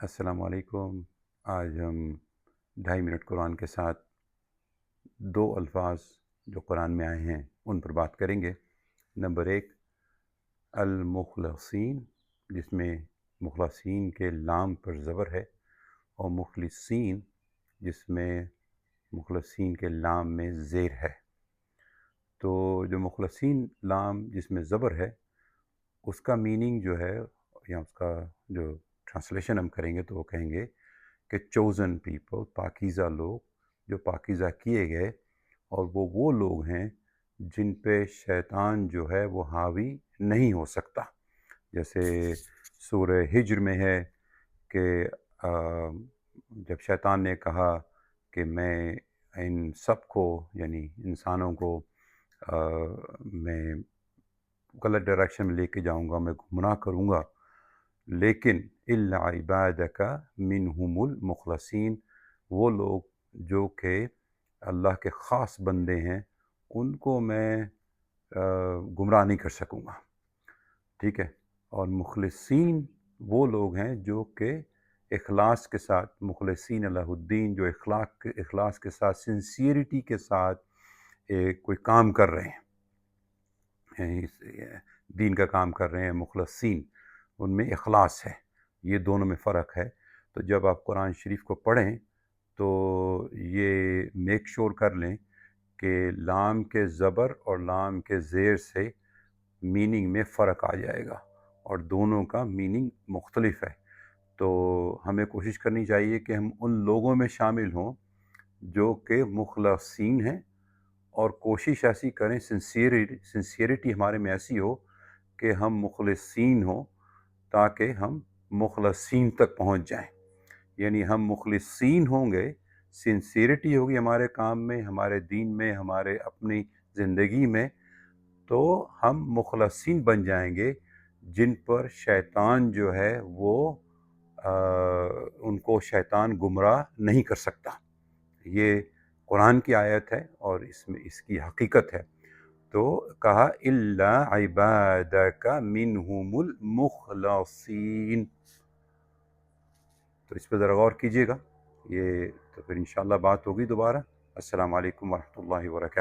السلام علیکم۔ آج ہم 2.5 منٹ قرآن کے ساتھ دو الفاظ جو قرآن میں آئے ہیں ان پر بات کریں گے۔ نمبر 1 المخلصین، جس میں مخلصین کے لام پر زبر ہے، اور مخلصین جس میں مخلصین کے لام میں زیر ہے۔ تو جو مخلصین لام جس میں زبر ہے اس کا میننگ جو ہے، یا اس کا جو ٹرانسلیشن ہم کریں گے تو وہ کہیں گے کہ چوزن پیپل، پاکیزہ لوگ جو پاکیزہ کیے گئے، اور وہ لوگ ہیں جن پہ شیطان جو ہے وہ حاوی نہیں ہو سکتا۔ جیسے سورہ ہجر میں ہے کہ جب شیطان نے کہا کہ میں ان سب کو، یعنی انسانوں کو میں غلط ڈائریکشن میں لے کے جاؤں گا، میں گمراہ کروں گا، لیکن الا عبادک منہم المخلصین، وہ لوگ جو کہ اللہ کے خاص بندے ہیں ان کو میں گمراہ نہیں کر سکوں گا، ٹھیک ہے۔ اور مخلصین وہ لوگ ہیں جو کہ اخلاص کے ساتھ، مخلصین اللہ الدین، جو اخلاص کے ساتھ، سنسیئرٹی کے ساتھ کوئی کام کر رہے ہیں، دین کا کام کر رہے ہیں، مخلصین ان میں اخلاص ہے۔ یہ دونوں میں فرق ہے۔ تو جب آپ قرآن شریف کو پڑھیں تو یہ میک شور کر لیں کہ لام کے زبر اور لام کے زیر سے میننگ میں فرق آ جائے گا، اور دونوں کا میننگ مختلف ہے۔ تو ہمیں کوشش کرنی چاہیے کہ ہم ان لوگوں میں شامل ہوں جو کہ مخلصین ہیں، اور کوشش ایسی کریں، سنسیئرٹی ہمارے میں ایسی ہو کہ ہم مخلصین ہوں، تاکہ ہم مخلصین تک پہنچ جائیں۔ یعنی ہم مخلصین ہوں گے، سنسیئرٹی ہوگی ہمارے کام میں، ہمارے دین میں، ہمارے اپنی زندگی میں، تو ہم مخلصین بن جائیں گے جن پر شیطان جو ہے وہ ان کو شیطان گمراہ نہیں کر سکتا۔ یہ قرآن کی آیت ہے اور اس میں اس کی حقیقت ہے۔ تو کہا الا عبادک منہم المخلصین، تو اس پہ ذرا غور کیجیے گا۔ یہ تو پھر انشاءاللہ بات ہوگی دوبارہ۔ السلام علیکم ورحمۃ اللہ وبرکاتہ۔